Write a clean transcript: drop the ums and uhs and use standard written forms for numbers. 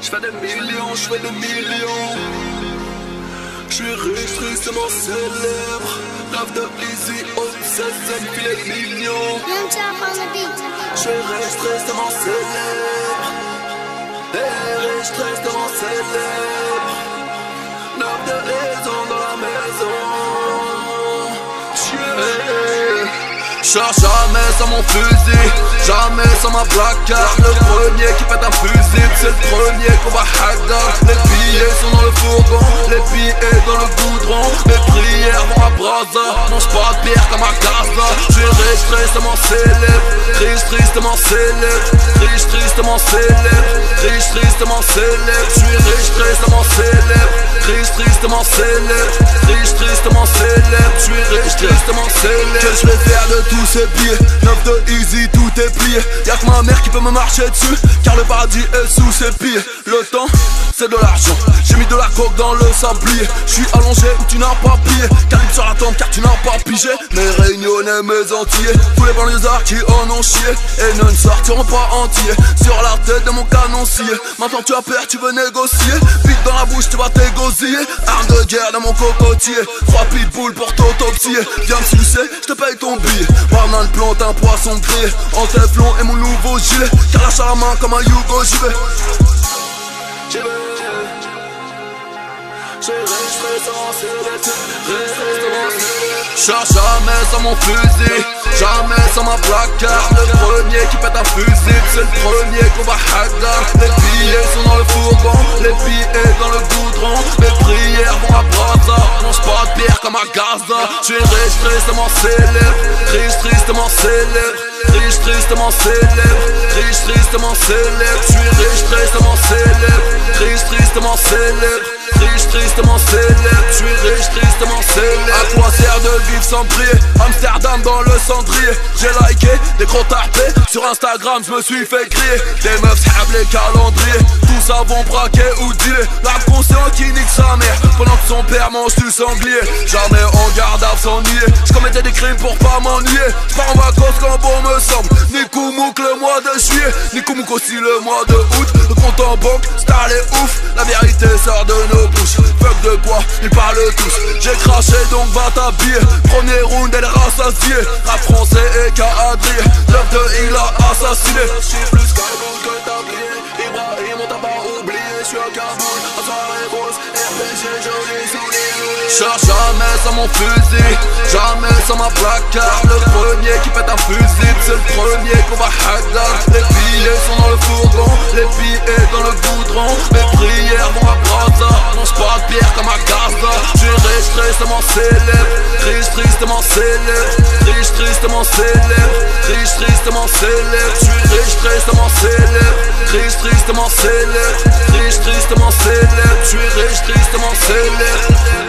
J'fais des millions, j'fais des millions. J'suis riche, tristement célèbre. Rêve de Easy au 16ème filet mignon. J'suis riche, tristement célèbre. Riche, tristement célèbre. 9 de raison dans la maison. Cherche jamais sans mon fusil, jamais sans ma placard. Le premier qui pète un fusil, c'est le premier qu'on va hacker. Les billets sont dans le fourgon, les billets dans le goudron. Mes prières vont à Braza, mange pas de bière comme à Gaza. J'suis riche, tristement célèbre, riche, tristement célèbre, riche, tristement célèbre, riche, tristement célèbre. J'suis riche, tristement célèbre, riche, tristement célèbre, riche, tristement célèbre. J'suis riche, tristement célèbre. Que je vais faire de tous ces billets, 9 de Easy, tout est plié. Y'a que ma mère qui peut me marcher dessus, car le paradis est sous ses pieds. Le temps, c'est de l'argent, j'ai mis de la coke dans le sablier. J'suis allongé où tu n'as pas plié, calibre sur la tombe car tu n'as pas pigé. Mes réunionnais, mes entiers, tous les banlieusards qui en ont chié et ne sortiront pas entiers. Sur la tête de mon canoncier, maintenant tu as peur, tu veux négocier. Vite dans la bouche, tu vas t'égosiller. Arme de guerre dans mon cocotier, 3 pitbulls pour t'autopsier. Viens me sucer, je te paye ton billet. Banane plante un poisson grillé en téflon et mon nouveau gilet. Car lâche à la main comme un Yugo, j'y vais. Cherche jamais sans mon fusil, jamais sans ma placard. Le premier qui pète un fusil, c'est le premier qu'on va hacker. Les billets sont dans le fourgon, les billets dans le goudron. Mes prières vont à Braza, mange pas de bière comme à Gaza. J'suis riche, tristement célèbre, riche, tristement célèbre, riche, tristement célèbre, riche, tristement célèbre. J'suis riche, tristement célèbre, riche, tristement célèbre, riche, tristement célèbre. J'suis riche, tristement célèbre. À quoi sert de vivre sans briller? Amsterdam dans le cendrier. J'ai liké des gros tapés sur Instagram, j'me suis fait griller. Des meufs s'habent les calendriers, tous avons braqué ou dealé. L'arme conscient qui nique sa mère pendant que son père mange du sanglier. Jamais en garde à s'ennuyer, j'commettais des crimes pour pas m'ennuyer. J'pars en vacances quand bon me semble. Nikomouk le mois de juillet, Nikomouk aussi le mois de août. Le compte en banque, star les ouf, la vérité sort de nos bouches. Fuck de quoi, ils parlent tous. J'ai craché donc va t'habiller. Premier round elle est rassasiée. Rap français et cadré, l'œuf de il a assassiné. J'suis plus Skybound que tablier. Ibrahim on t'a pas oublié. J'suis à Kaboul, à soirée rose, RPG joli soulier. Cherche jamais sans mon fusil, jamais sans ma placard. Le premier qui pète un fusil, c'est le premier qu'on va hacker. Les billets sont dans le fourgon, les billets dans le goudron. Mes prières vont à Braza, mange pas de bière comme à Gaza. J'suis riche, tristement célèbre, riche, tristement célèbre, riche, tristement célèbre, riche, tristement célèbre. J'suis riche, tristement célèbre, riche, tristement célèbre, riche, tristement célèbre. J'suis riche, tristement célèbre.